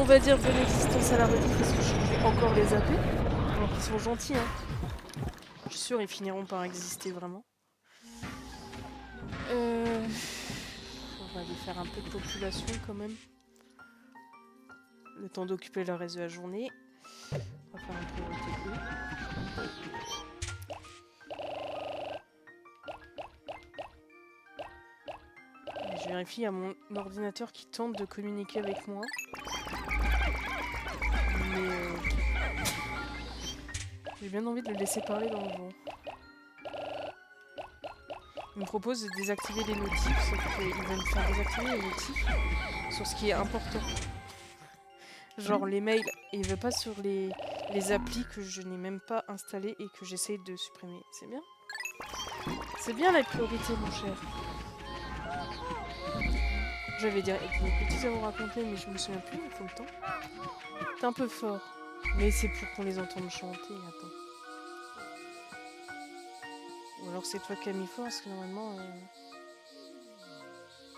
va dire bonne existence à la rediff parce que je vais encore les appeler. Alors qu'ils sont gentils, hein. Je suis sûre ils finiront par exister vraiment. On va aller faire un peu de population quand même. Le temps d'occuper le reste de la journée. On va faire une priorité eux. Et je vérifie à mon ordinateur qui tente de communiquer avec moi. Mais j'ai bien envie de le laisser parler dans le vent. Il me propose de désactiver les notifs, sauf qu'il va me faire désactiver les notifs sur ce qui est important. Genre les mails, et il veut pas sur les applis que je n'ai même pas installées et que j'essaie de supprimer. C'est bien. C'est bien la priorité, mon cher. J'avais des petits à vous raconter, mais je me souviens plus, il faut le temps. C'est un peu fort, mais c'est pour qu'on les entende chanter. Attends. Ou alors c'est toi qui as mis fort, parce que normalement...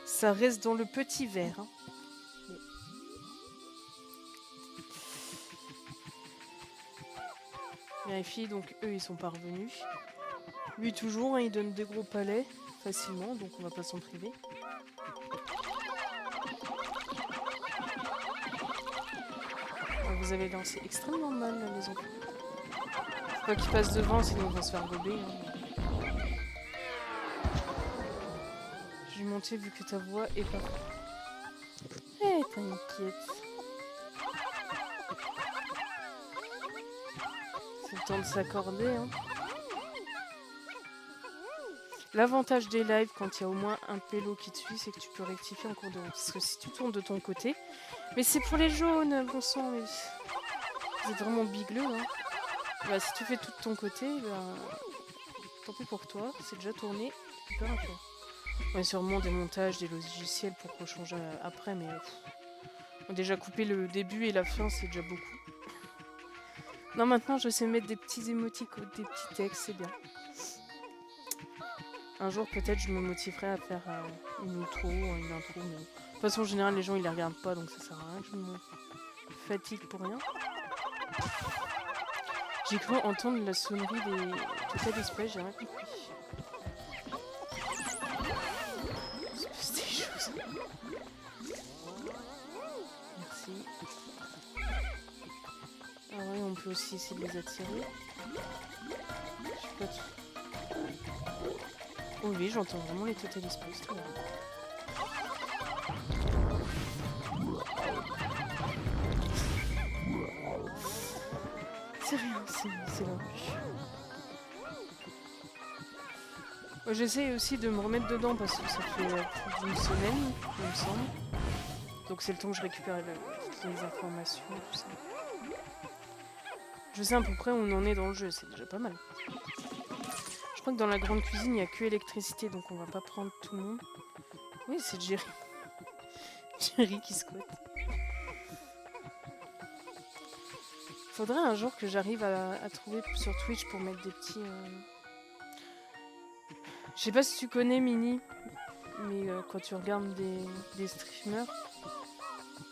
ça reste dans le petit verre. Hein. Vérifie, donc eux ils sont pas revenus. Lui toujours, hein, il donne des gros palais facilement, donc on va pas s'en priver. Vous avez lancé extrêmement mal la maison. Faut pas qu'ils passent devant, sinon on va se faire gober. Hein. Je vais monter vu que ta voix est pas... Eh, t'inquiète. C'est le temps de s'accorder. Hein. L'avantage des lives quand il y a au moins un pélo qui te suit, c'est que tu peux rectifier en cours de route. Parce que si tu tournes de ton côté... Mais c'est pour les jaunes, bon sang. Mais... vous êtes vraiment bigleux. Hein. Bah, si tu fais tout de ton côté, bah... tant pis pour toi. C'est déjà tourné. Tu peux rien faire. Ouais, sûrement des montages, des logiciels pour qu'on change après, mais... on a déjà coupé le début et la fin, c'est déjà beaucoup. Non, maintenant, je sais mettre des petits émoticônes, des petits textes, c'est bien. Un jour, peut-être, je me motiverai à faire une outro, une intro, mais... de toute façon, en général, les gens, ils les regardent pas, donc ça sert à rien que je me fatigue pour rien. J'ai cru entendre la sonnerie des Total Espèces, j'ai rien compris. Merci. Ah ouais, on peut aussi essayer de les attirer. Je sais pas tout. Oh oui, j'entends vraiment les Total Espèces, très bien. C'est rien, c'est là. J'essaie aussi de me remettre dedans parce que ça fait plus d'une semaine, il me semble. Donc c'est le temps que je récupère toutes les informations, tout ça. Je sais à peu près où on en est dans le jeu, c'est déjà pas mal. Je crois que dans la grande cuisine, il n'y a que électricité, donc on va pas prendre tout le monde. Oui, c'est Jerry. Jerry qui squatte. Faudrait un jour que j'arrive à trouver sur Twitch pour mettre des petits... Je sais pas si tu connais Mini, mais quand tu regardes des streamers,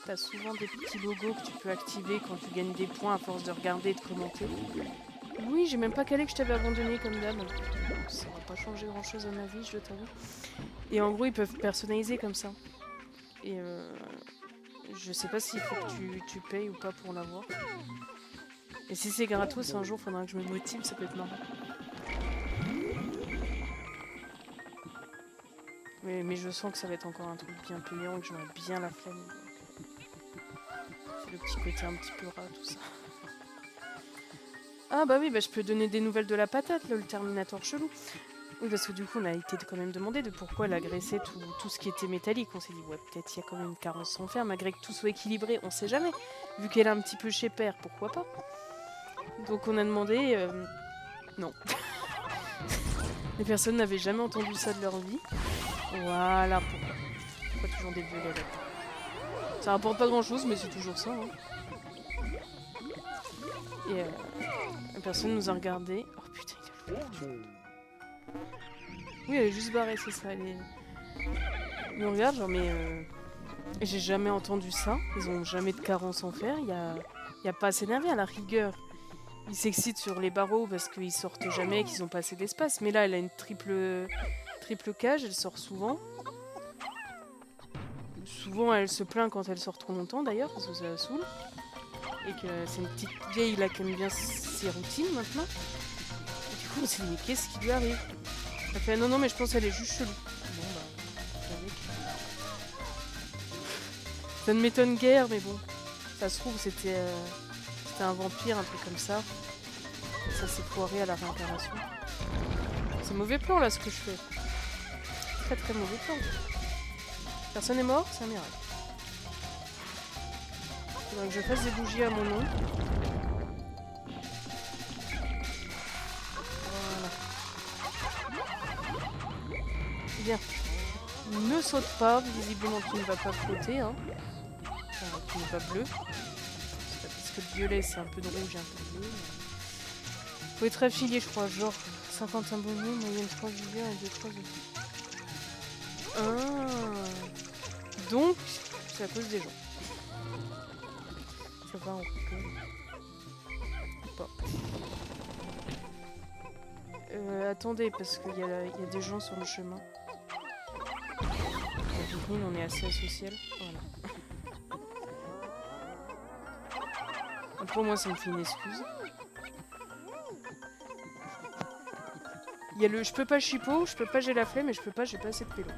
t'as souvent des petits logos que tu peux activer quand tu gagnes des points à force de regarder et de commenter. Oui, j'ai même pas calé que je t'avais abandonné comme d'hab. Ça va pas changer grand chose à ma vie, je t'avoue. Et en gros, ils peuvent personnaliser comme ça. Et je sais pas s'il faut que tu payes ou pas pour l'avoir. Et si c'est gratos, un jour, faudra que je me motive, ça peut être marrant. Mais je sens que ça va être encore un truc bien payant, que j'aurai bien la flemme. C'est le petit côté un petit peu rat, tout ça. Ah bah oui, bah je peux donner des nouvelles de la patate, là, le Terminator chelou. Oui, parce que du coup, on a été quand même demandé de pourquoi elle agressait tout ce qui était métallique. On s'est dit, ouais, peut-être il y a quand même une carence sans fer, malgré que tout soit équilibré, on sait jamais. Vu qu'elle est un petit peu chez père, pourquoi pas. Donc on a demandé... non. Les personnes n'avaient jamais entendu ça de leur vie. Voilà pourquoi toujours des violets là. Ça rapporte pas grand chose, mais c'est toujours ça. Hein. Et la personne nous a regardé. Oh putain, il a loué. Oui, elle est juste barrée, c'est ça. Elle nous regarde, genre, mais Et j'ai jamais entendu ça. Ils ont jamais de carence en fer. Y a pas à s'énerver à la rigueur. Ils s'excitent sur les barreaux parce qu'ils sortent jamais et qu'ils ont pas assez d'espace. Mais là, elle a une triple cage. Elle sort souvent. Souvent, elle se plaint quand elle sort trop longtemps d'ailleurs parce que ça la saoule. Et que c'est une petite vieille là qui aime bien ses routines maintenant. Et du coup, on s'est dit, mais qu'est-ce qui lui arrive? Elle fait, non, mais je pense qu'elle est juste chelou. Bon, bah, avec. Ça ne m'étonne guère, mais bon. Ça se trouve, c'était un vampire, un truc comme ça. Et ça s'est foiré à la réincarnation. C'est mauvais plan là ce que je fais. Très très mauvais plan. Personne n'est mort, c'est un miracle. Faudrait que je fasse des bougies à mon nom. Voilà. Bien. Ne saute pas, visiblement tu ne vas pas flotter. Hein. Enfin, tu n'es pas bleu. C'est pas parce que le violet c'est un peu de rouge et un peu bleu. Faut être affilié je crois, genre 50 abonnés, moyenne 3 viewers et 2-3 autres. Ah. Donc, c'est à cause des gens. Ça va, on peut. Pas. Attendez, parce qu'il y a des gens sur le chemin. Nous, on est assez asocial. Voilà. Pour moi, ça me fait une excuse. Il y a le je peux pas chipot, je peux pas j'ai la flemme et je peux pas j'ai pas assez de pélo.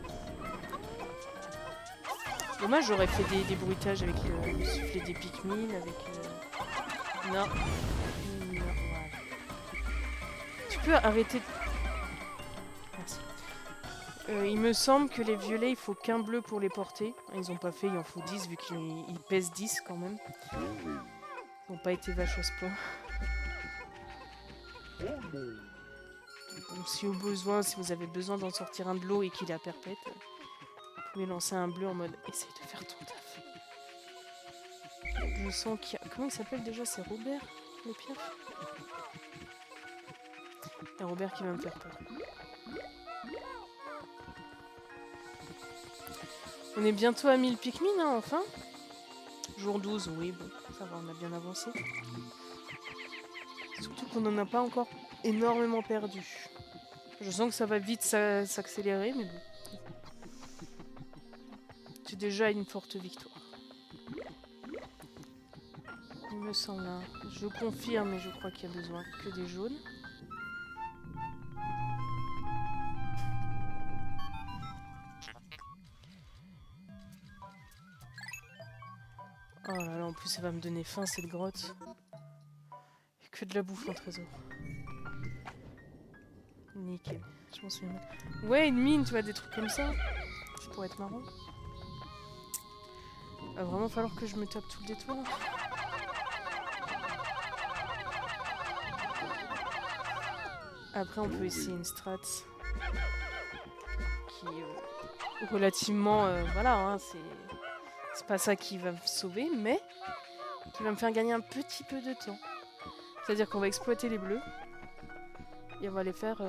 Dommage, j'aurais fait des bruitages avec le soufflet des Pikmin, avec... Non. Non, voilà. Tu peux arrêter... Merci. Il me semble que les violets, il faut qu'un bleu pour les porter. Ils ont pas fait, il en faut 10 vu qu'ils pèsent 10 quand même. Ils n'ont pas été vaches à ce point. Donc si au besoin, si vous avez besoin d'en sortir un de l'eau et qu'il est à perpète, vous pouvez lancer un bleu en mode essaye de faire ton taf. Je sens qu'il y a... Comment il s'appelle déjà? C'est Robert, le pire. Il y a Robert qui va me faire peur. On est bientôt à 1000 Pikmin, hein, enfin. Jour 12, oui, bon, ça va, on a bien avancé. Surtout qu'on n'en a pas encore énormément perdu. Je sens que ça va vite s'accélérer, mais bon. C'est déjà une forte victoire. Il me semble, hein. Je confirme, mais je crois qu'il y a besoin que des jaunes. Oh là là, en plus ça va me donner faim cette grotte. Il y a que de la bouffe en trésor. Nickel. Je m'en souviens. Ouais, une mine, tu vois, des trucs comme ça. Ça pourrait être marrant. Il va vraiment falloir que je me tape tout le détour. Après, on peut essayer une strat qui est relativement... voilà, hein, c'est pas ça qui va me sauver, mais qui va me faire gagner un petit peu de temps. C'est-à-dire qu'on va exploiter les bleus et on va les faire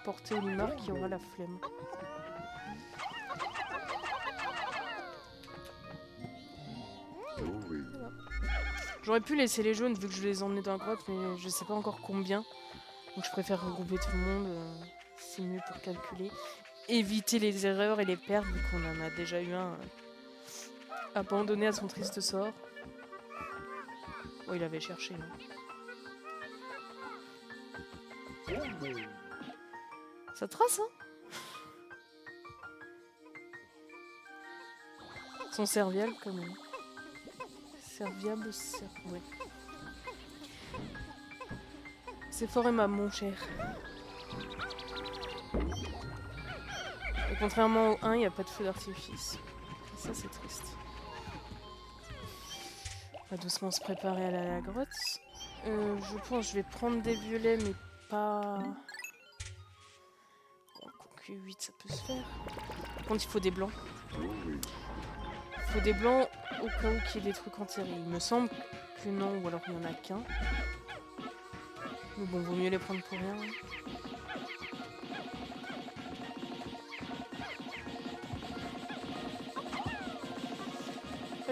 porter au Limar qui aura la flemme. Voilà. J'aurais pu laisser les jaunes vu que je les ai emmenés dans la grotte, mais je sais pas encore combien. Donc je préfère regrouper tout le monde, c'est mieux pour calculer. Éviter les erreurs et les pertes vu qu'on en a déjà eu un abandonné à son triste sort. Oh, il avait cherché, non? Ça trace, hein? Ils sont serviables quand même. Serviables, ouais. C'est fort aimable, mon cher. Et contrairement au 1, il n'y a pas de feu d'artifice. Ça, c'est triste. On va doucement se préparer à la grotte. Je pense que je vais prendre des violets, mais pas... Oh, quoique 8, ça peut se faire. Par contre, il faut des blancs. Il faut des blancs au cas où qu'il y ait des trucs enterrés. Il me semble que non, ou alors il n'y en a qu'un. Mais bon, vaut mieux les prendre pour rien.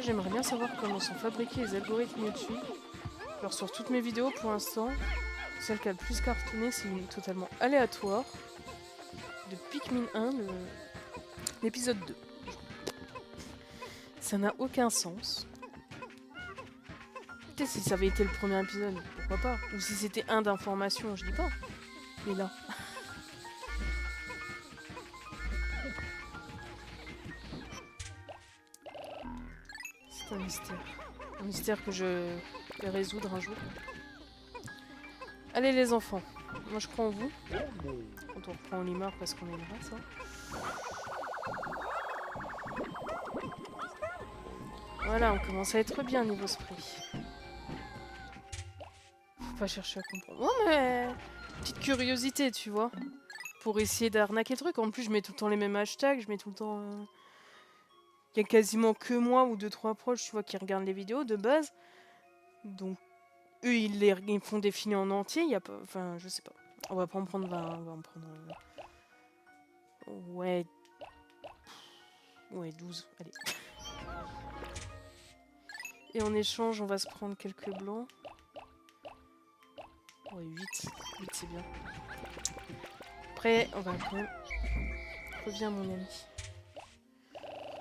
j'aimerais bien savoir comment sont fabriqués les algorithmes YouTube. Alors sur toutes mes vidéos pour l'instant, celle qui a le plus cartonné, c'est une totalement aléatoire de Pikmin 1, l'épisode 2. Ça n'a aucun sens. Peut-être si ça avait été le premier épisode, pourquoi pas. Ou si c'était un d'information, je dis pas. Mais là... c'est un mystère. Un mystère que je vais résoudre un jour. Allez les enfants, moi je crois en vous. Quand on reprend Olimar parce qu'on est une race. Voilà, on commence à être bien niveau esprit. Faut pas chercher à comprendre. Oh mais... petite curiosité, tu vois. Pour essayer d'arnaquer le truc. En plus, je mets tout le temps les mêmes hashtags. Je mets tout le temps... Il y a quasiment que moi ou 2-3 proches, tu vois, qui regardent les vidéos de base. Donc, eux, ils font défiler en entier. Y a pas... Enfin, je sais pas. On va pas en prendre 20. On va en prendre... Ouais... Ouais, 12. Allez. Et en échange, on va se prendre quelques blancs. Ouais, 8. 8, c'est bien. Après, on va quand même... Reviens, mon ami.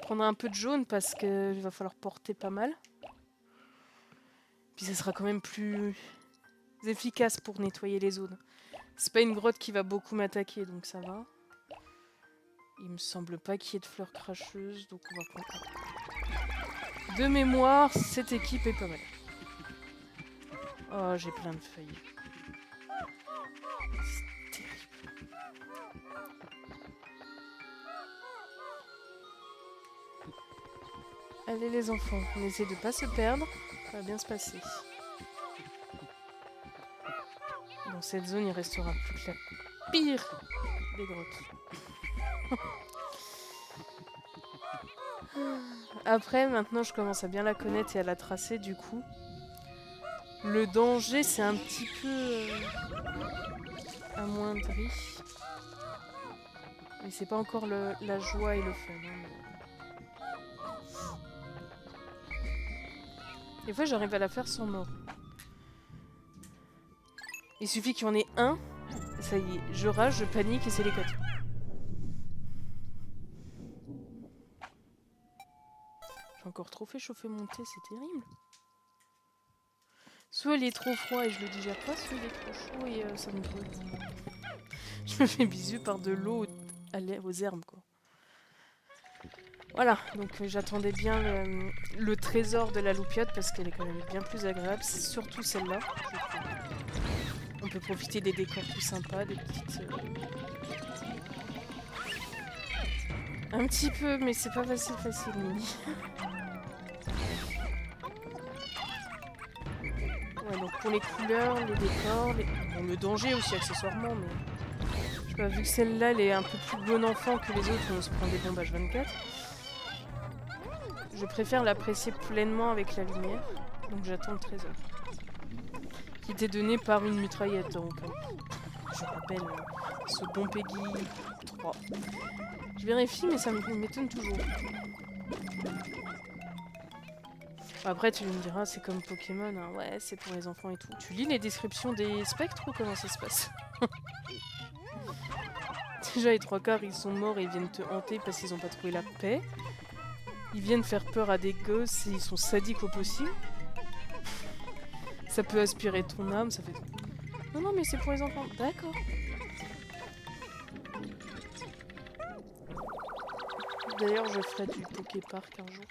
Prendre un peu de jaune parce qu'il va falloir porter pas mal. Puis ça sera quand même plus efficace pour nettoyer les zones. C'est pas une grotte qui va beaucoup m'attaquer, donc ça va. Il me semble pas qu'il y ait de fleurs cracheuses, donc on va prendre... De mémoire, cette équipe est pas mal. Oh, j'ai plein de feuilles. C'est terrible. Allez les enfants, on essaie de pas se perdre. Ça va bien se passer. Dans cette zone, il restera plus que la pire des grottes. Après, maintenant, je commence à bien la connaître et à la tracer, du coup. Le danger, c'est un petit peu amoindri. Mais c'est pas encore la joie et le fun. Hein, mais... Des fois, j'arrive à la faire sans mort. Il suffit qu'il y en ait un, et ça y est, je rage, je panique et c'est les cotes. J'ai encore trop fait chauffer mon thé, c'est terrible. Soit il est trop froid et je le digère pas, soit il est trop chaud et ça me brûle. Je me fais bisous par de l'eau aux herbes, quoi. Voilà, donc j'attendais bien le trésor de la loupiote parce qu'elle est quand même bien plus agréable, surtout celle-là. On peut profiter des décors tout sympas, des petites... Un petit peu, mais c'est pas facile, Mini. Ouais, donc pour les couleurs, les décors, bon, le danger aussi accessoirement, mais... Je sais pas, vu que celle-là, elle est un peu plus bon enfant que les autres, on se prend des bombes H24. Je préfère l'apprécier pleinement avec la lumière, donc j'attends le trésor. Qui était donné par une mitraillette, donc je rappelle ce bon Peggy 3. Je vérifie, mais ça m'étonne toujours. Après, tu me diras, c'est comme Pokémon, hein. Ouais, c'est pour les enfants et tout. Tu lis les descriptions des spectres ou comment ça se passe? Déjà, les 3/4, ils sont morts et ils viennent te hanter parce qu'ils n'ont pas trouvé la paix. Ils viennent faire peur à des gosses et ils sont sadiques au possible. Ça peut aspirer ton âme, ça fait... Non, non, mais c'est pour les enfants. D'accord. D'ailleurs, je ferai du Poképark un jour.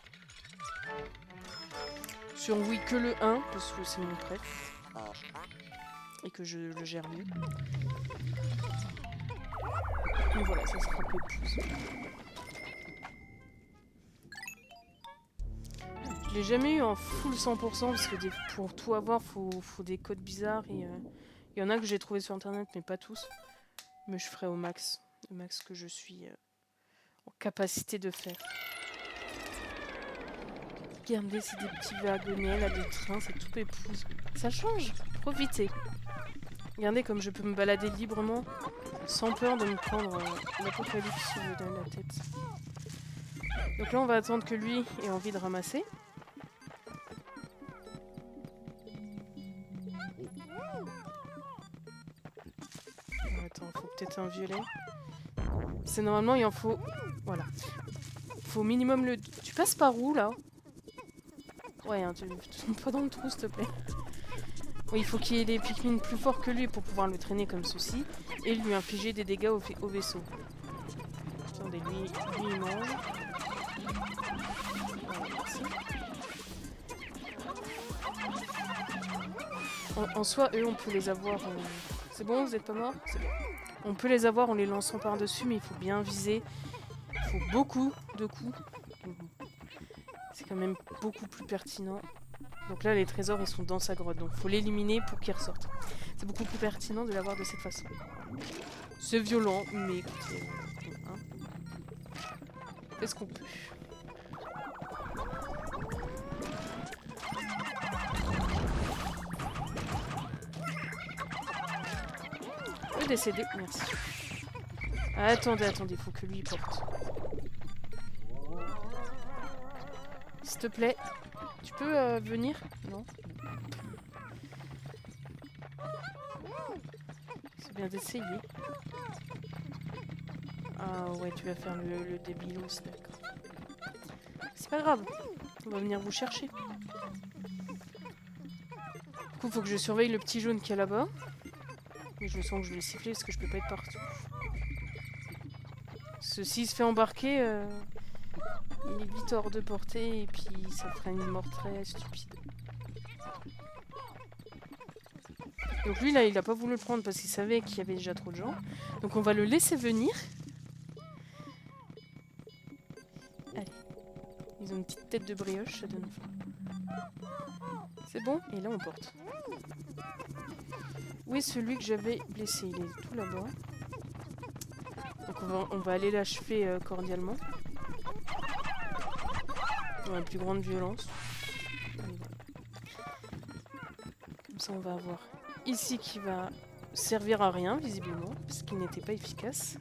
Sur oui que le 1, parce que c'est mon préf. Et que je le gère mieux. Mais voilà, ça sera Pépouze. Je l'ai jamais eu en full 100% parce que pour tout avoir, faut des codes bizarres. Et il y en a que j'ai trouvé sur internet, mais pas tous. Mais je ferai au max. Le max que je suis en capacité de faire. Regardez, c'est des petits wagonnets là de train, c'est tout Pépouze. Ça change, profitez. Regardez comme je peux me balader librement sans peur de me prendre l'apocalypse dans la tête. Donc là, on va attendre que lui ait envie de ramasser. Attends, faut peut-être un violet. C'est normalement, il en faut... Voilà. Faut au minimum le... Tu passes par où, là? Ouais, hein, tu tombes pas dans le trou, s'il te plaît. Oui, il faut qu'il y ait des Pikmin plus forts que lui pour pouvoir le traîner comme ceci. Et lui infliger des dégâts au vaisseau. Attendez, lui il mange. Voilà, merci. En soi, eux, on peut les avoir... C'est bon, vous êtes pas morts? C'est bon. On peut les avoir en les lançant par-dessus, mais il faut bien viser. Il faut beaucoup de coups. C'est quand même beaucoup plus pertinent. Donc là, les trésors, ils sont dans sa grotte. Donc il faut l'éliminer pour qu'ils ressortent. C'est beaucoup plus pertinent de l'avoir de cette façon. C'est violent, mais écoutez... hein. Fais ce qu'on peut. Décédé, merci. Attendez, il faut que lui il porte. S'il te plaît, tu peux venir? Non. C'est bien d'essayer. Ah ouais, tu vas faire le débilos, d'accord. C'est pas grave, on va venir vous chercher. Du coup, faut que je surveille le petit jaune qui est là-bas. Mais je sens que je vais siffler parce que je peux pas être partout. S'il se fait embarquer, il est vite hors de portée et puis ça ferait une mort très stupide. Donc lui là, il a pas voulu le prendre parce qu'il savait qu'il y avait déjà trop de gens. Donc on va le laisser venir. Allez. Ils ont une petite tête de brioche, ça donne faim. C'est bon? Et là on porte. Où est celui que j'avais blessé? Il est tout là-bas. Donc on va aller l'achever cordialement. Dans la plus grande violence. Voilà. Comme ça on va avoir ici qui va servir à rien visiblement. Parce qu'il n'était pas efficace.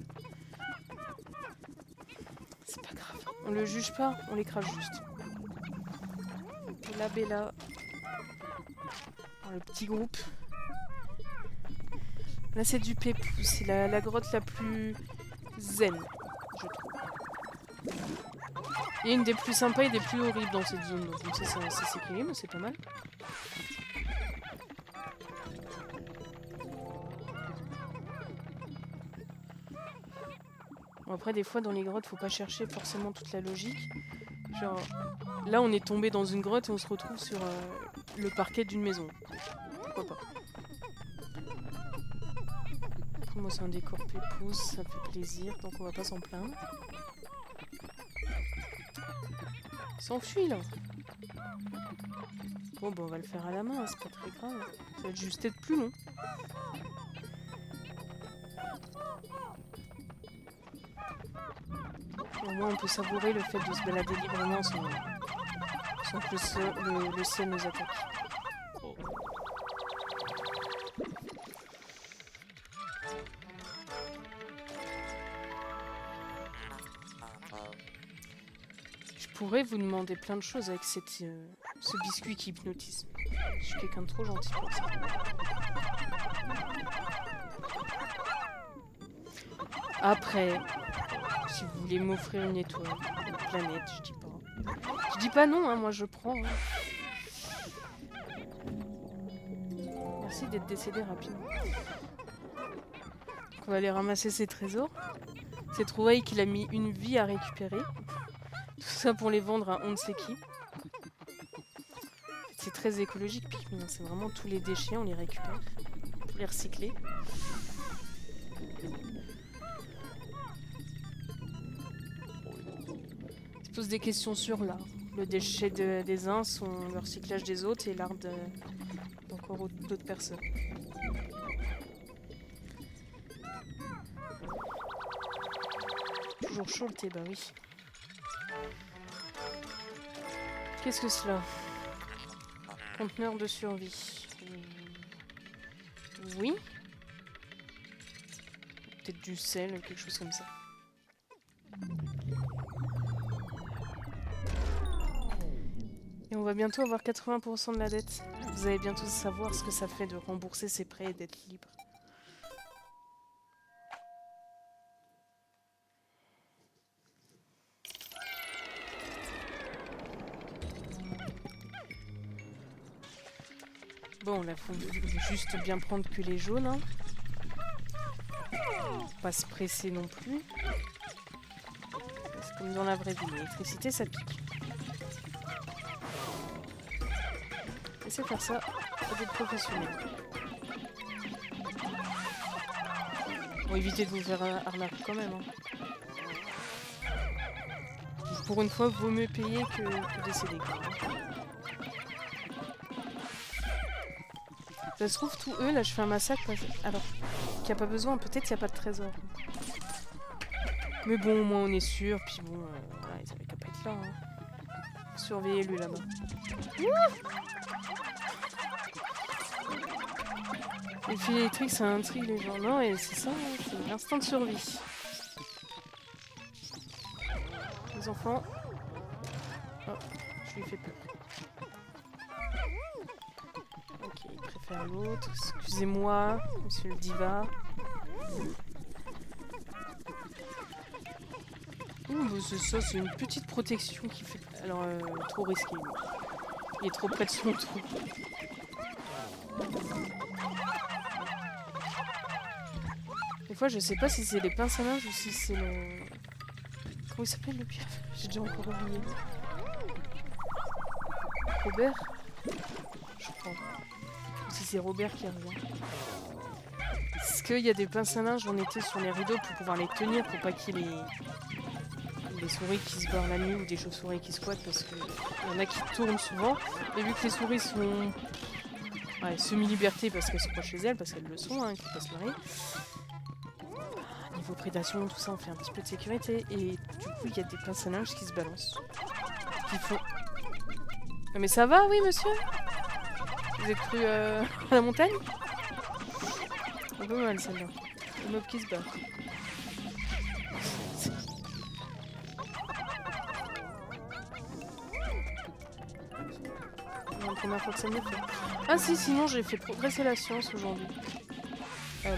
C'est pas grave. On le juge pas, on l'écrase juste. Et là Bella. Dans le petit groupe. Là c'est du pépou, c'est la grotte la plus zen, je trouve. Il y a une des plus sympas et des plus horribles dans cette zone, donc ça s'équilibre, c'est pas mal. Bon, après des fois dans les grottes faut pas chercher forcément toute la logique. Genre là on est tombé dans une grotte et on se retrouve sur le parquet d'une maison. Pourquoi pas? Moi c'est un décor pépouze, ça fait plaisir, donc on va pas s'en plaindre. Il s'enfuit là. Bon bah on va le faire à la main, c'est pas très grave. Ça va juste être plus long. Et au moins on peut savourer le fait de se balader librement sans que le ciel nous attaque. Je pourrais vous demander plein de choses avec ce biscuit qui hypnotise. Je suis quelqu'un de trop gentil pour ça. Après, si vous voulez m'offrir une étoile, une planète, je dis pas. Je dis pas non, hein, moi je prends. Hein. Merci d'être décédé rapidement. Donc on va aller ramasser ces trésors. Ces trouvailles qu'il a mis une vie à récupérer. Tout ça pour les vendre à on ne sait qui. C'est très écologique, Pikmin. C'est vraiment tous les déchets, on les récupère. Pour les recycler. Il se pose des questions sur l'art. Le déchet des uns sont le recyclage des autres et l'art d'encore d'autres personnes. Toujours chaud le thé, bah oui. Qu'est-ce que cela? Conteneur de survie. Oui. Peut-être du sel, quelque chose comme ça. Et On va bientôt avoir 80% de la dette. Vous allez bientôt savoir ce que ça fait de rembourser ses prêts et d'être libre. Bon, là, faut juste bien prendre que les jaunes. Hein. Pas se presser non plus. C'est comme dans la vraie vie. L'électricité, ça pique. Laissez faire ça à des professionnels. Bon, évitez de vous faire arnaquer quand même. Hein. Pour une fois, vaut mieux payer que décéder. Ça se trouve, tous eux, là, je fais un massacre. Alors, qu'il n'y a pas besoin, peut-être qu'il n'y a pas de trésor. Mais bon, au moins on est sûr, puis bon, voilà, ils avaient qu'à pas être là. Hein. Surveillez-le là-bas. Les fils électriques, ça intrigue les gens. Non, et c'est ça, hein, c'est l'instinct de survie. Les enfants. Oh, je lui fais peur. Ok, il préfère l'autre. Excusez-moi, monsieur le diva. Bah c'est ça, c'est une petite protection qui fait... Alors, trop risqué. Il est trop près de son trou. Des fois, je sais pas si c'est les pinces à linge ou si c'est le... Comment il s'appelle le pire? J'ai déjà encore oublié. Robert? Je crois. Ou si c'est Robert qui revient. Est-ce qu'il y a des pinces à linge en été sur les rideaux pour pouvoir les tenir pour pas qu'il y ait les souris qui se barrent la nuit ou des chauves-souris qui squattent parce qu'il y en a qui tournent souvent. Et vu que les souris sont semi-liberté parce qu'elles sont pas chez elles, parce qu'elles le sont, hein, qu'il faut pas se marrer. Niveau prédation, tout ça, on fait un petit peu de sécurité. Et du coup, il y a des pinces à linge qui se balancent. Qui font... Ah, mais ça va, oui, monsieur? Vous êtes cru à la montagne? Un peu mal, celle-là. Le mob qui se bat. C'est la première fois que ça me fait. Ah si, sinon j'ai fait progresser la science aujourd'hui.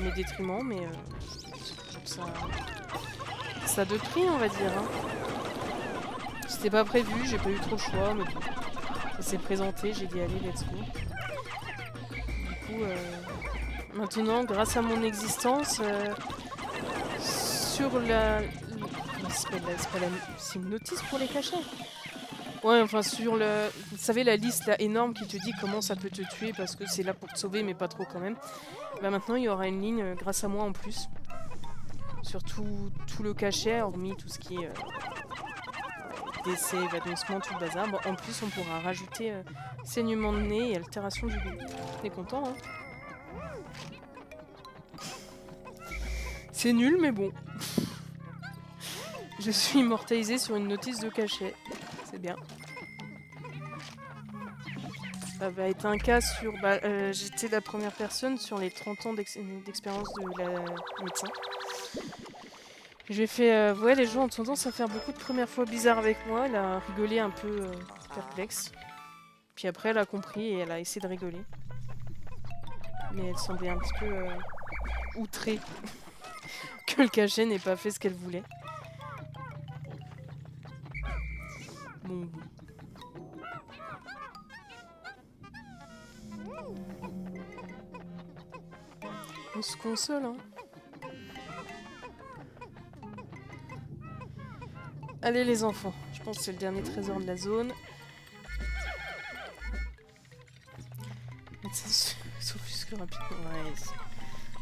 Mes détriments, mais ça de prix, on va dire. Hein. C'était pas prévu, j'ai pas eu trop le choix, mais bon. Ça s'est présenté, j'ai dit allez, let's go. Du coup, maintenant, grâce à mon existence, sur la... C'est une notice pour les cachets. Ouais, enfin sur le... Vous savez la liste là énorme qui te dit comment ça peut te tuer parce que c'est là pour te sauver mais pas trop quand même. Bah maintenant il y aura une ligne grâce à moi en plus. Sur tout le cachet, hormis tout ce qui est décès, évanouissement, tout le bazar. Bon, en plus on pourra rajouter saignement de nez et altération du goût. T'es content hein? C'est nul mais bon. Je suis immortalisée sur une notice de cachet. C'est bien. Ça va être un cas sur... j'étais la première personne sur les 30 ans d'expérience de la médecin. J'ai fait... ouais, les gens ont tendance à faire beaucoup de premières fois bizarres avec moi. Elle a rigolé un peu perplexe. Puis après, elle a compris et elle a essayé de rigoler. Mais elle semblait un petit peu outrée que le cachet n'ait pas fait ce qu'elle voulait. Bon. On se console, hein. Allez les enfants, je pense que c'est le dernier trésor de la zone. S'offusque rapidement, ouais.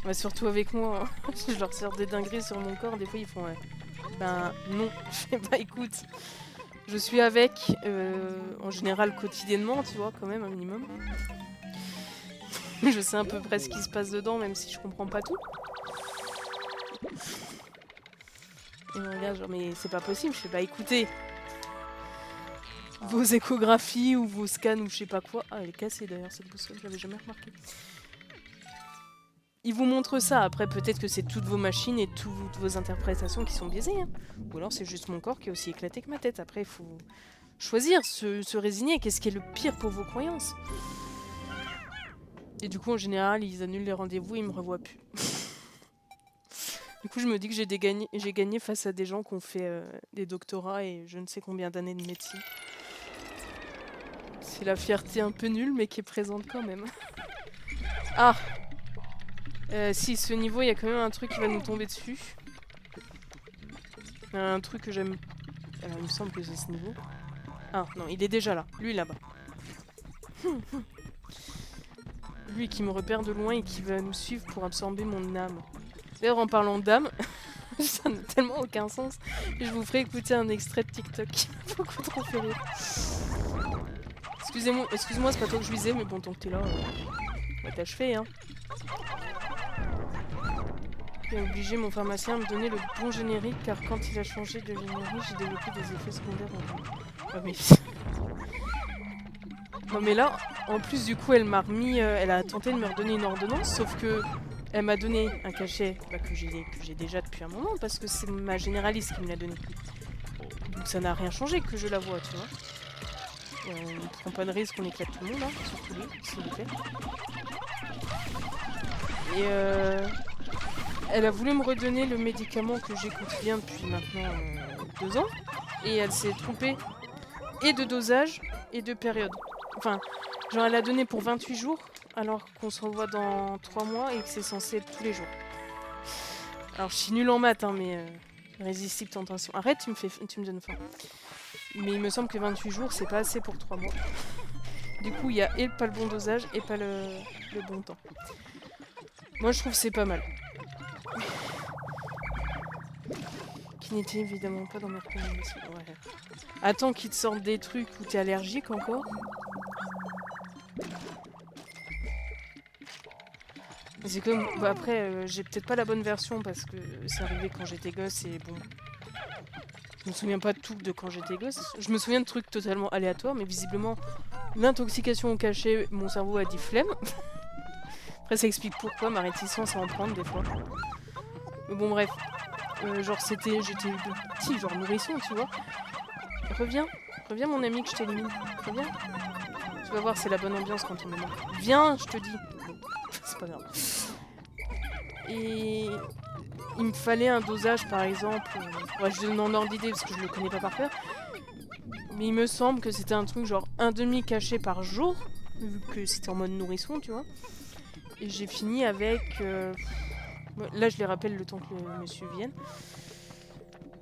Bah, surtout avec moi, hein. Je leur sers des dingueries sur mon corps, des fois ils font ben non, je fais bah écoute. Je suis avec, en général quotidiennement, tu vois, quand même, un minimum. Je sais à peu près ce qui se passe dedans, même si je comprends pas tout. Et on regarde genre, mais c'est pas possible. Je fais, bah écoutez, vos échographies ou vos scans ou je sais pas quoi. Ah, elle est cassée d'ailleurs cette boussole, je l'avais jamais remarqué. Ils vous montrent ça, après peut-être que c'est toutes vos machines et toutes vos interprétations qui sont biaisées. Hein. Ou alors c'est juste mon corps qui est aussi éclaté que ma tête. Après, il faut choisir, se résigner. Qu'est-ce qui est le pire pour vos croyances? Et du coup, en général, ils annulent les rendez-vous, ils me revoient plus. Du coup, je me dis que j'ai gagné face à des gens qui ont fait des doctorats et je ne sais combien d'années de médecine. C'est la fierté un peu nulle, mais qui est présente quand même. Ah si, ce niveau, il y a quand même un truc qui va nous tomber dessus. Un truc que j'aime... Alors, il me semble que c'est ce niveau. Ah, non, il est déjà là. Lui, là-bas. Lui qui me repère de loin et qui va nous suivre pour absorber mon âme. D'ailleurs, en parlant d'âme, ça n'a tellement aucun sens. Je vous ferai écouter un extrait de TikTok. Beaucoup trop fait rire. Excuse-moi, c'est pas toi que je visais, mais bon, tant que t'es là, bah, t'as achevé, hein. J'ai obligé mon pharmacien à me donner le bon générique, car quand il a changé de générique, j'ai développé des effets secondaires en... Ah, mais... Non mais là, en plus du coup, elle m'a remis... elle a tenté de me redonner une ordonnance, sauf que... Elle m'a donné un cachet bah, que j'ai déjà depuis un moment, parce que c'est ma généraliste qui me l'a donné. Donc ça n'a rien changé que je la vois, tu vois. On ne prend pas de risque, on éclate tout le monde, hein, surtout lui, s'il vous plaît. Et elle a voulu me redonner le médicament que j'ai quotidien depuis maintenant 2 ans. Et elle s'est trompée et de dosage et de période. Enfin, genre elle a donné pour 28 jours, alors qu'on se revoit dans 3 mois et que c'est censé être tous les jours. Alors je suis nulle en maths, hein, mais irrésistible tentation. Arrête, tu me donnes faim. Mais il me semble que 28 jours, c'est pas assez pour 3 mois. Du coup, il y a et pas le bon dosage et pas le bon temps. Moi, je trouve que c'est pas mal. Qui n'était évidemment pas dans mes recommandations. Ouais. Attends qu'ils te sortent des trucs où t'es allergique encore. C'est comme... Bah après, j'ai peut-être pas la bonne version parce que c'est arrivé quand j'étais gosse et bon... Je me souviens pas de tout de quand j'étais gosse. Je me souviens de trucs totalement aléatoires, mais visiblement, l'intoxication au cachet, mon cerveau a dit flemme. Après, ça explique pourquoi ma réticence à en prendre des fois. Mais bon, bref. Genre, j'étais petit, genre nourrisson, tu vois. Reviens mon ami, que je t'élimine. Reviens. Tu vas voir, c'est la bonne ambiance quand on me manque. Viens, je te dis. Bon, c'est pas grave. Et... il me fallait un dosage, par exemple. Ouais, je donne en ordre d'idée parce que je le connais pas par cœur. Mais il me semble que c'était un truc genre 1,5 cachet par jour, vu que c'était en mode nourrisson, tu vois. Et j'ai fini avec... là, je les rappelle le temps que le monsieur vienne.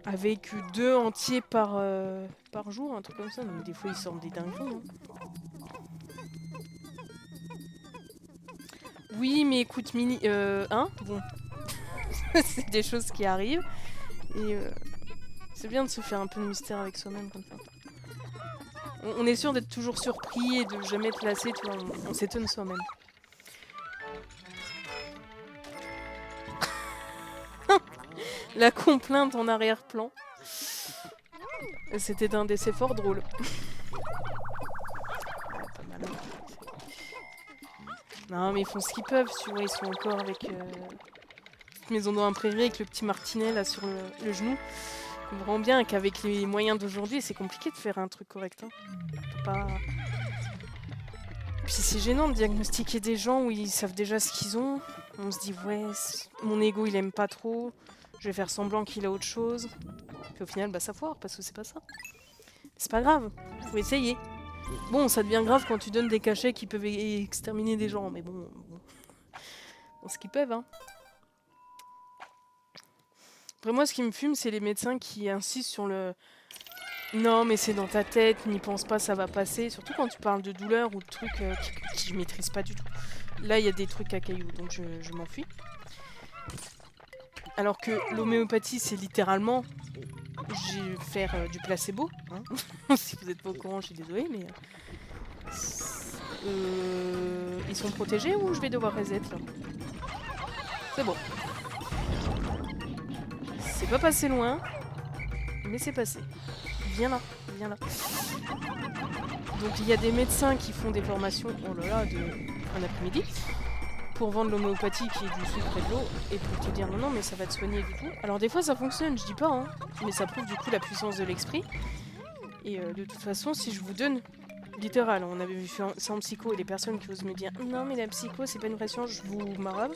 Avec 2 entiers par jour, un truc comme ça. Non, mais des fois, ils sortent des dingueries. Hein. Oui, mais écoute, Mini... hein. Bon. C'est des choses qui arrivent. Et c'est bien de se faire un peu de mystère avec soi-même comme ça. On est sûr d'être toujours surpris et de jamais être lassé, tu vois. On s'étonne soi-même. La complainte en arrière-plan. C'était un décès fort drôle. Pas mal. Non, mais ils font ce qu'ils peuvent, tu vois. Ils sont encore avec... maison dans un prairie avec le petit martinet là sur le genou. Je comprends bien qu'avec les moyens d'aujourd'hui, c'est compliqué de faire un truc correct. Hein. Pas... Puis c'est gênant de diagnostiquer des gens où ils savent déjà ce qu'ils ont. On se dit, ouais, mon ego il aime pas trop. Je vais faire semblant qu'il a autre chose. Puis au final, bah ça foire parce que c'est pas ça. C'est pas grave, faut essayer. Bon, ça devient grave quand tu donnes des cachets qui peuvent exterminer des gens, mais bon ce qu'ils peuvent, hein. Après moi, ce qui me fume, c'est les médecins qui insistent sur le... Non, mais c'est dans ta tête, n'y pense pas, ça va passer. Surtout quand tu parles de douleur ou de trucs qui je maîtrise pas du tout. Là, il y a des trucs à cailloux, donc je m'enfuis. Alors que l'homéopathie, c'est littéralement... Je vais faire du placebo. Hein. Si vous n'êtes pas au courant, je suis désolée, mais... Ils sont protégés ou je vais devoir reset là? C'est bon. C'est pas passé loin, mais c'est passé. Viens là, viens là. Donc il y a des médecins qui font des formations, oh là là, un après-midi, pour vendre l'homéopathie qui est du sucre et de l'eau, et pour te dire non, non, mais ça va te soigner du tout. Alors des fois ça fonctionne, je dis pas, hein, mais ça prouve du coup la puissance de l'esprit. Et de toute façon, si je vous donne... Littéral, on avait vu ça en psycho et les personnes qui osent me dire non mais la psycho c'est pas une vraie science, je vous marabe.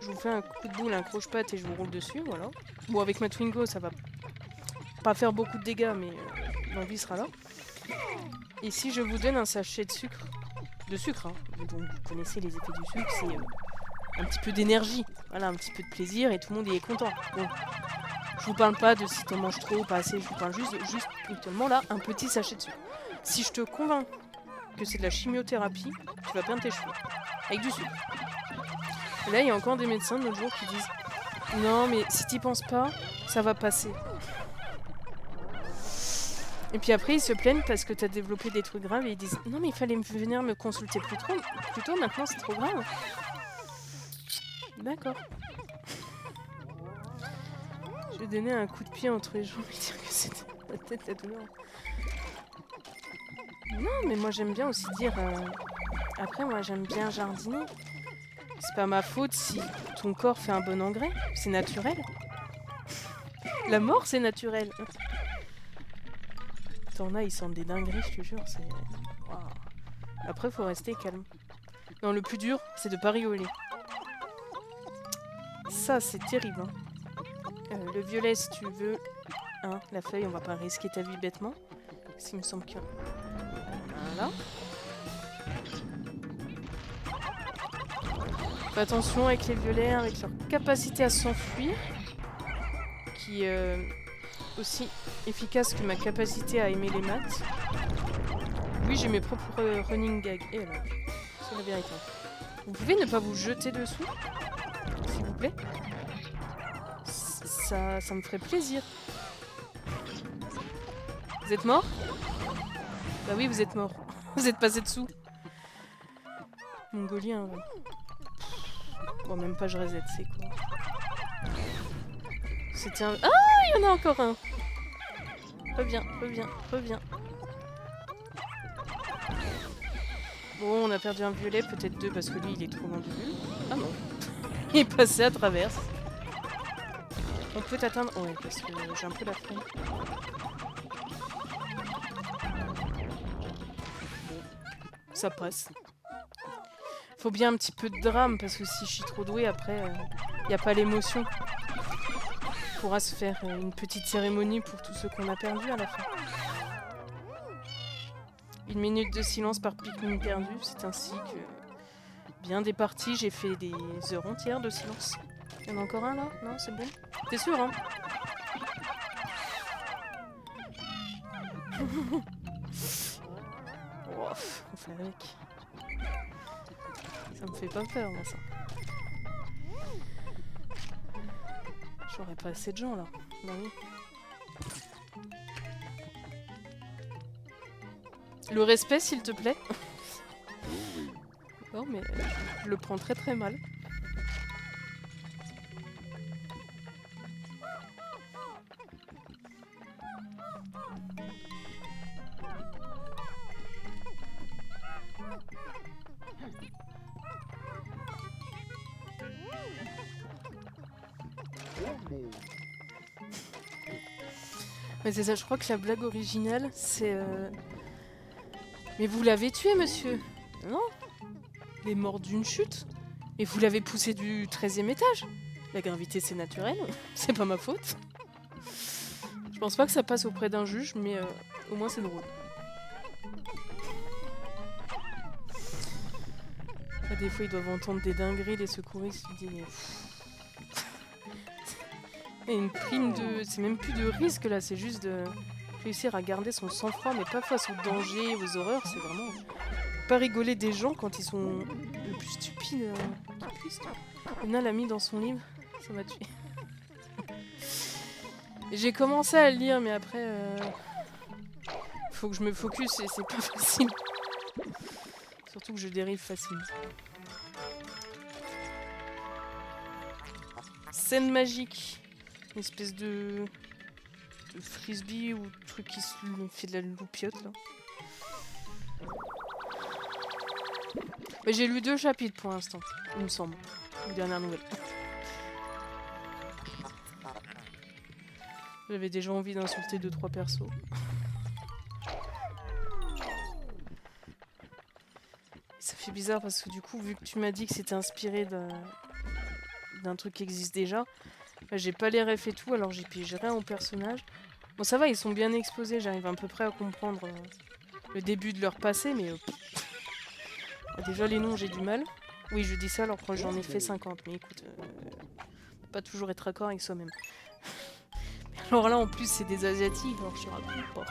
Je vous fais un coup de boule, un croche-patte et je vous roule dessus, voilà. Bon avec ma Twingo ça va pas faire beaucoup de dégâts mais l'envie sera là. Et si je vous donne un sachet de sucre hein, donc vous connaissez les effets du sucre, c'est un petit peu d'énergie, voilà, un petit peu de plaisir et tout le monde y est content. Bon. Je vous parle pas de si t'en manges trop ou pas assez, je vous parle juste actuellement là, un petit sachet de sucre. Si je te convainc que c'est de la chimiothérapie, tu vas perdre tes cheveux. Avec du sucre. Et là, il y a encore des médecins de nos jours qui disent non, mais si t'y penses pas, ça va passer. Et puis après, ils se plaignent parce que t'as développé des trucs graves et ils disent non, mais il fallait venir me consulter plus tôt, maintenant c'est trop grave. D'accord. Je vais donner un coup de pied entre les jambes et dire que c'était la tête la douleur. Non, mais moi j'aime bien aussi dire... Après, moi j'aime bien jardiner. C'est pas ma faute si ton corps fait un bon engrais. C'est naturel. La mort, c'est naturel. T'en as, ils sentent des dingueries, je te jure. C'est... Wow. Après, faut rester calme. Non, le plus dur, c'est de pas rigoler. Ça, c'est terrible. Hein. Le violet, si tu veux... Hein, la feuille, on va pas risquer ta vie bêtement. Parce qu'il me semble que... Voilà. Fais attention avec les violets, avec leur capacité à s'enfuir, qui est aussi efficace que ma capacité à aimer les maths. Oui, j'ai mes propres running gags. Et alors, c'est la vérité. Vous pouvez ne pas vous jeter dessous, s'il vous plaît. Ça me ferait plaisir. Vous êtes mort? Bah oui, vous êtes mort. Vous êtes passé dessous. Mongolien, ouais. Bon, même pas je reset, c'est quoi? C'était un... Ah, il y en a encore un! Reviens, reviens, reviens. Bon, on a perdu un violet, peut-être deux, parce que lui, il est trop loin de vue. Ah non. Il est passé à travers. On peut t'atteindre... Ouais, parce que j'ai un peu la flemme. Ça passe. Faut bien un petit peu de drame, parce que si je suis trop douée, après, y a pas l'émotion. On pourra se faire une petite cérémonie pour tous ceux qu'on a perdus à la fin. 1 minute de silence par Pikmin perdu, c'est ainsi que... Bien des parties, j'ai fait des heures entières de silence. Il y en a encore un là? Non, c'est bon? T'es sûr, hein? Oh, on fait avec. Ça me fait pas peur, moi, ça. J'aurais pas assez de gens, là. Bah oui. Le respect, s'il te plaît. Non, mais je le prends très très mal. Mais c'est ça, je crois que la blague originale, c'est... Mais vous l'avez tué, monsieur? Non. Il est mort d'une chute. Et vous l'avez poussé du 13e étage. La gravité, c'est naturel. C'est pas ma faute. Je pense pas que ça passe auprès d'un juge, mais au moins c'est drôle. Là, des fois, ils doivent entendre des dingueries, les secouristes. Ils disent... Il y a une prime de... C'est même plus de risque, là. C'est juste de réussir à garder son sang-froid, mais pas face aux dangers, aux horreurs. C'est vraiment... Pas rigoler des gens quand ils sont le plus stupides qu'ils puissent. Luna l'a mis dans son livre. Ça m'a tué. J'ai commencé à le lire, mais après... Faut que je me focus et c'est pas facile. Surtout que je dérive facilement. Scène magique. Une espèce de frisbee ou truc qui se fait de la loupiote là. Mais j'ai lu 2 chapitres pour l'instant, il me semble. Une dernière nouvelle. J'avais déjà envie d'insulter 2-3 persos. bizarre parce que du coup, vu que tu m'as dit que c'était inspiré d'un truc qui existe déjà, bah, j'ai pas les refs et tout, alors j'ai pigé rien au personnage. Bon, ça va, ils sont bien exposés, j'arrive à peu près à comprendre le début de leur passé, mais déjà les noms, j'ai du mal. Oui, je dis ça alors que j'en ai fait 50, mais écoute, faut pas toujours être d'accord avec soi-même. Alors là, en plus, c'est des Asiatiques, alors je te raconte pas.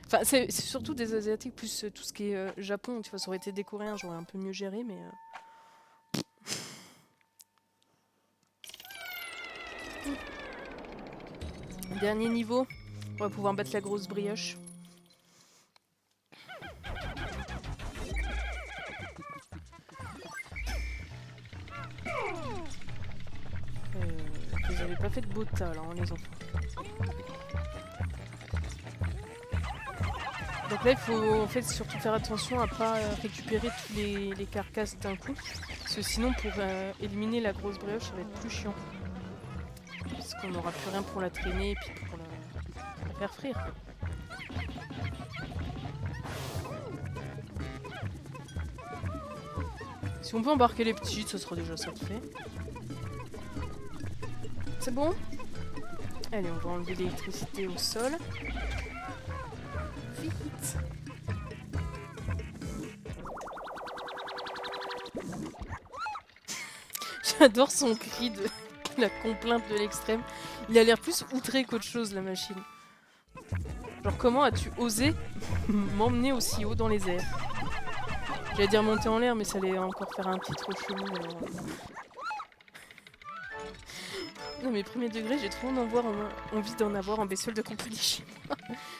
Enfin, c'est surtout des Asiatiques, plus tout ce qui est Japon, tu vois, ça aurait été des Coréens, j'aurais un peu mieux géré, mais... Dernier niveau, on va pouvoir battre la grosse brioche. Vous avez pas fait de beau tas là, hein, les enfants. Donc là, il faut en fait surtout faire attention à pas récupérer tous les carcasses d'un coup. Parce que sinon, pour éliminer la grosse brioche, ça va être plus chiant. Parce qu'on n'aura plus rien pour la traîner et puis pour la faire frire. Si on peut embarquer les petites, ça sera déjà ça de fait. C'est bon? Allez, on va enlever l'électricité au sol. Vite! J'adore son cri de la complainte de l'extrême. Il a l'air plus outré qu'autre chose, la machine. Genre, comment as-tu osé m'emmener aussi haut dans les airs? J'allais dire monter en l'air, mais ça allait encore faire un petit trop chelou. Alors... Non, mais premier degré, j'ai trop envie d'en avoir en bestiole de compagnie chez moi.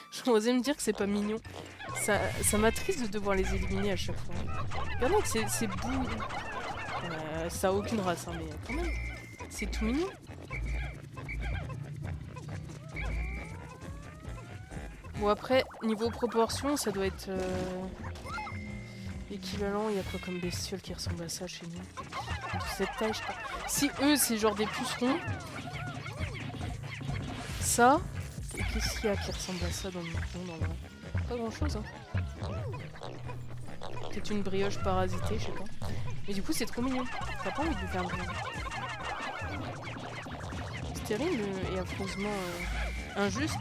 J'ai osé me dire que c'est pas mignon. Ça m'attriste de devoir les éliminer à chaque fois. Regardez que c'est bout. Ça a aucune race, hein, mais quand même. C'est tout mignon. Bon, après, niveau proportion, ça doit être équivalent. Il y a quoi comme bestiole qui ressemble à ça chez nous? De cette taille, je sais pas. Si eux, c'est genre des pucerons. Ça. Et qu'est-ce qu'il y a qui ressemble à ça dans le monde en vrai? Pas grand chose, hein. Peut-être une brioche parasitée, je sais pas. Mais du coup, c'est trop mignon. T'as pas envie de lui faire un bien. C'est terrible et affreusement injuste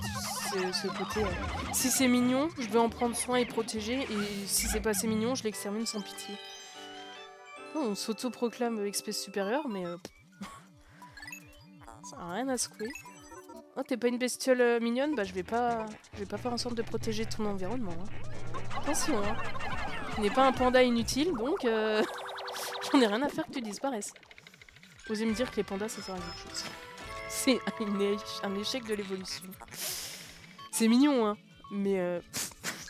ce côté. Si c'est mignon, je vais en prendre soin et protéger. Et si c'est pas assez mignon, je l'extermine sans pitié. Oh, on s'auto-proclame espèce supérieure, mais ça n'a rien à secouer. Oh, t'es pas une bestiole mignonne? Bah je vais pas faire en sorte de protéger ton environnement. Hein. Attention, hein. Tu n'es pas un panda inutile, donc j'en ai rien à faire que tu disparaisses. Osez me dire que les pandas ça sert à quelque chose. C'est un échec de l'évolution. C'est mignon, hein, mais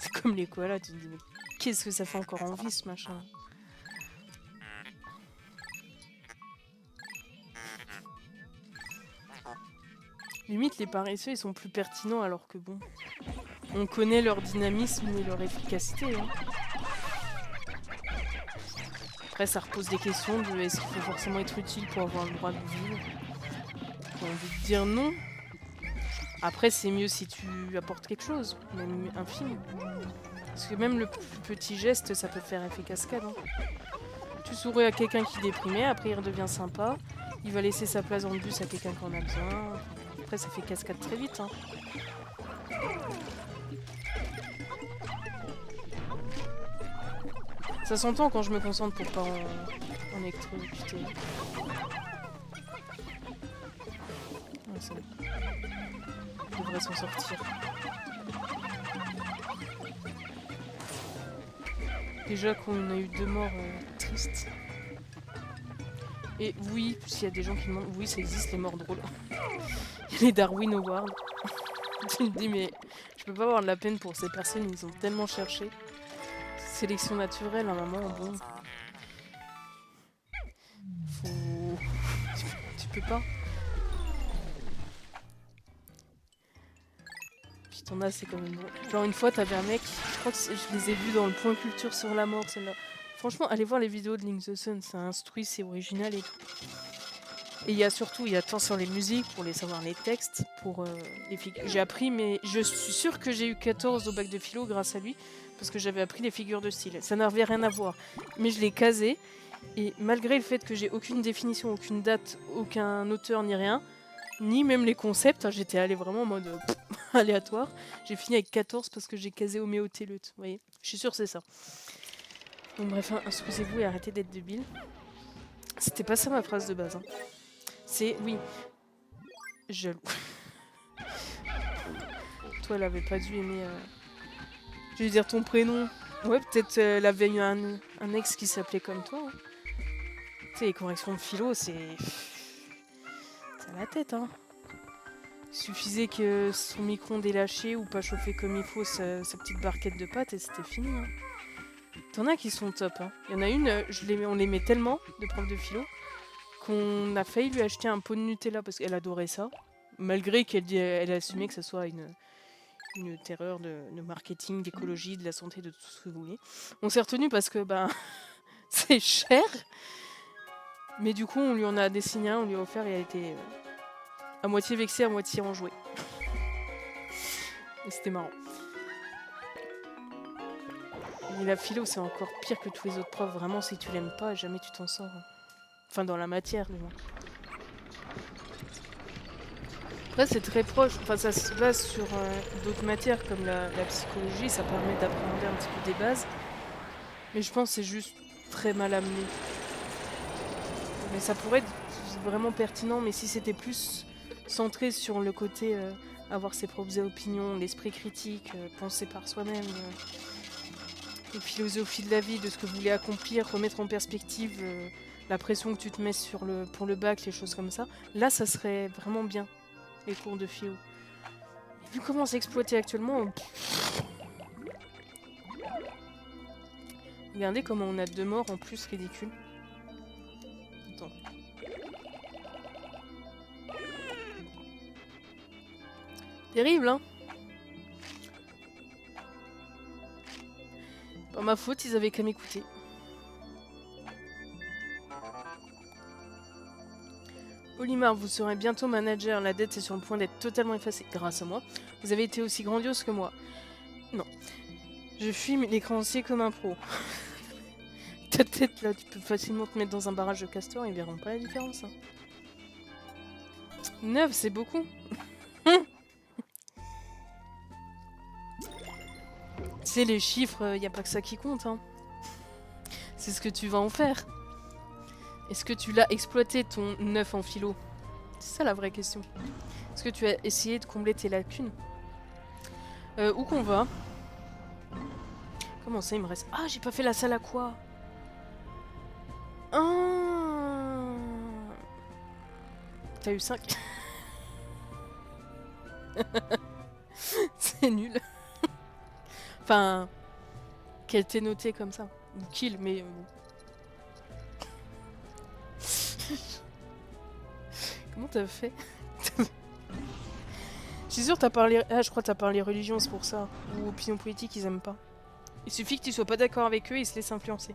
c'est comme les koalas, tu te dis mais qu'est-ce que ça fait encore en vie ce machin? Limite les paresseux ils sont plus pertinents alors que bon, on connaît leur dynamisme et leur efficacité. Hein. Après ça repose des questions de est-ce qu'il faut forcément être utile pour avoir le droit de vivre? J'ai envie de dire non. Après c'est mieux si tu apportes quelque chose, même infime. Parce que même le plus petit geste ça peut faire effet cascade. Hein. Tu souris à quelqu'un qui est déprimé, après il redevient sympa, il va laisser sa place dans le bus à quelqu'un qui en a besoin. Après ça fait cascade très vite. Hein. Ça s'entend quand je me concentre pour pas en électrocuter. Ouais, ça devrait s'en sortir. Déjà qu'on a eu 2 morts tristes. Et oui, s'il y a des gens qui demandent, oui ça existe les morts drôles. Il y a les Darwin Awards. Tu me dis mais je peux pas avoir de la peine pour ces personnes, ils ont tellement cherché. Sélection naturelle, à un moment, bon. Faut... tu peux pas. Puis t'en as, c'est quand même drôle. Genre une fois, t'avais un mec, je crois que je les ai vus dans le point culture sur la mort, celle-là. Franchement, allez voir les vidéos de Link the Sun, c'est instruit, c'est original et tout. Et il y a surtout, il y a tant sur les musiques, pour les savoir les textes, pour les figures. J'ai appris, mais je suis sûre que j'ai eu 14 au bac de philo grâce à lui, parce que j'avais appris les figures de style. Ça n'avait rien à voir, mais je l'ai casé, et malgré le fait que j'ai aucune définition, aucune date, aucun auteur ni rien, ni même les concepts, hein, j'étais allée vraiment en mode aléatoire, j'ai fini avec 14 parce que j'ai casé Homéo Téleut, vous voyez. Je suis sûre que c'est ça. Donc bref, hein, excusez-vous et arrêtez d'être débile. C'était pas ça ma phrase de base. Hein. C'est, oui, jaloux. Toi, elle avait pas dû aimer... Je vais dire ton prénom. Ouais, peut-être elle avait eu un ex qui s'appelait comme toi. Hein. Tu sais, les corrections de philo, c'est... C'est à la tête, hein. Il suffisait que son micro-ondes est lâché ou pas chauffé comme il faut sa petite barquette de pâtes et c'était fini. Hein. T'en as qui sont top. Hein. Il y en a une, on l'aimait tellement, de prof de philo, qu'on a failli lui acheter un pot de Nutella parce qu'elle adorait ça. Malgré qu'elle assumait que ce soit une terreur de marketing, d'écologie, de la santé, de tout ce que vous voulez. On s'est retenu parce que ben c'est cher. Mais du coup, on lui en a dessiné un, on lui a offert et elle était à moitié vexée, à moitié enjouée. Et c'était marrant. Et la philo, c'est encore pire que tous les autres profs. Vraiment, si tu l'aimes pas, jamais tu t'en sors. Enfin, dans la matière, du moins. Après, c'est très proche. Enfin, ça se base sur d'autres matières, comme la psychologie. Ça permet d'appréhender un petit peu des bases. Mais je pense que c'est juste très mal amené. Mais ça pourrait être vraiment pertinent, mais si c'était plus centré sur le côté avoir ses propres opinions, l'esprit critique, penser par soi-même, la philosophie de la vie, de ce que vous voulez accomplir, remettre en perspective la pression que tu te mets pour le bac, les choses comme ça, là ça serait vraiment bien, les cours de philo. Et vu comment c'est exploité actuellement, regardez comment on a 2 morts en plus, ridicule. Attends. Terrible, hein. Pas ma faute, ils avaient qu'à m'écouter. Olimar, vous serez bientôt manager. La dette est sur le point d'être totalement effacée grâce à moi. Vous avez été aussi grandiose que moi. Non. Je fuis les créanciers comme un pro. Ta tête, là, tu peux facilement te mettre dans un barrage de castors, ils verront pas la différence. Hein. 9, c'est beaucoup. Tu sais, les chiffres, y a pas que ça qui compte. Hein. C'est ce que tu vas en faire. Est-ce que tu l'as exploité, ton 9 en philo? C'est ça la vraie question. Est-ce que tu as essayé de combler tes lacunes? Où qu'on va? Comment ça, il me reste... Ah, j'ai pas fait la salle à quoi? Ah. T'as eu 5. C'est nul. Enfin, qu'elle t'ait noté comme ça. Ou kill, mais... Comment t'as fait? Je suis sûre t'as parlé... Ah, je crois que t'as parlé religion, c'est pour ça. Ou opinion politique, ils aiment pas. Il suffit que tu sois pas d'accord avec eux et ils se laissent influencer.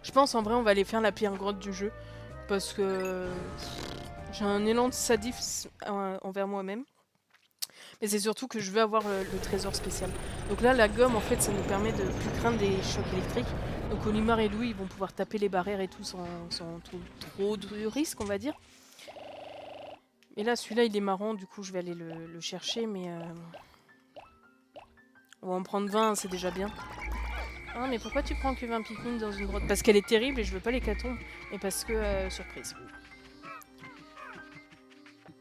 Je pense en vrai on va aller faire la pierre grotte du jeu. Parce que... J'ai un élan de sadisme envers moi-même. Mais c'est surtout que je veux avoir le trésor spécial. Donc là, la gomme, en fait, ça nous permet de plus craindre des chocs électriques. Donc Olimar et Louis, ils vont pouvoir taper les barrières et tout sans trop de risque, on va dire. Et là, celui-là, il est marrant, du coup, je vais aller le chercher, mais... On va en prendre 20, c'est déjà bien. Ah, mais pourquoi tu prends que 20 Pikmin dans une grotte? Parce qu'elle est terrible et je veux pas l'hécatombe. Et parce que... surprise.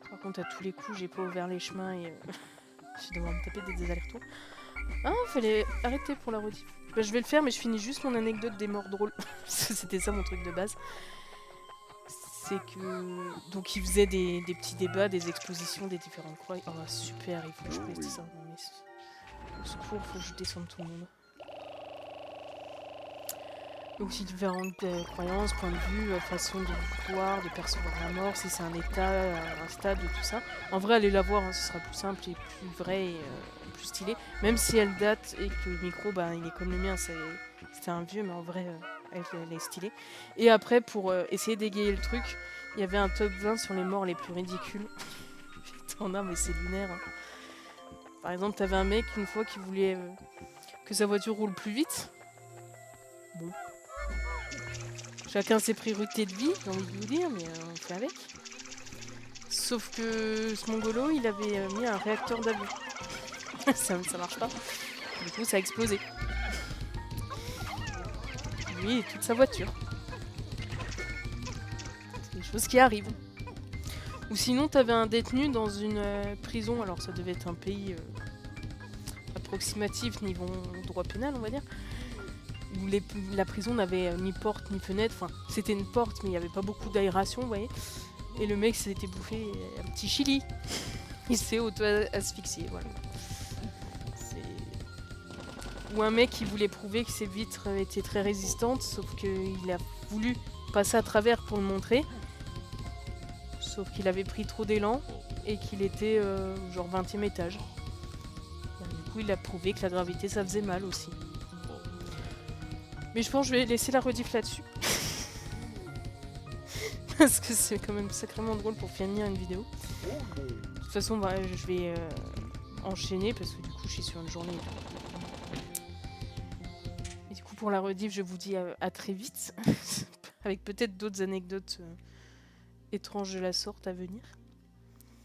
Par contre, à tous les coups, j'ai pas ouvert les chemins et... je vais devoir me taper des allers-retours. Ah, fallait arrêter pour la rediff. Bah, je vais le faire, mais je finis juste mon anecdote des morts drôles. C'était ça mon truc de base. C'est que... Donc, ils faisaient des petits débats, des expositions, des différentes croix. Oh, super, il faut que je poste ça. Non, mais... Au secours, faut que je descende tout le monde. Donc, si différentes croyances, points de vue, façon de voir, de percevoir la mort, si c'est un état, un stade, tout ça. En vrai, allez la voir, hein, ce sera plus simple et plus vrai et plus stylé. Même si elle date et que le micro, bah, il est comme le mien, c'était un vieux, mais en vrai, elle est stylée. Et après, pour essayer d'égayer le truc, Il y avait un top 20 sur les morts les plus ridicules. T'en as, mais c'est lunaire. Hein. Par exemple, t'avais un mec une fois qui voulait que sa voiture roule plus vite. Bon. Chacun ses priorités de vie, j'ai envie de vous dire, mais on fait avec. Sauf que ce mongolo, il avait mis un réacteur d'avion. ça marche pas. Du coup, ça a explosé. Lui et toute sa voiture. C'est des choses qui arrivent. Ou sinon, t'avais un détenu dans une prison, alors ça devait être un pays approximatif niveau droit pénal, on va dire, où la prison n'avait ni porte ni fenêtre, enfin, c'était une porte, mais il n'y avait pas beaucoup d'aération, vous voyez. Et le mec s'était bouffé un petit chili. Il s'est auto-asphyxié, voilà. Ou un mec qui voulait prouver que ses vitres étaient très résistantes, sauf qu'il a voulu passer à travers pour le montrer. Sauf qu'il avait pris trop d'élan et qu'il était genre 20e étage. Et du coup, il a prouvé que la gravité, ça faisait mal aussi. Mais je pense que je vais laisser la rediff là-dessus. Parce que c'est quand même sacrément drôle pour finir une vidéo. De toute façon, bah, je vais enchaîner parce que du coup, je suis sur une journée. Et du coup, pour la rediff, je vous dis à très vite. Avec peut-être d'autres anecdotes étranges de la sorte à venir.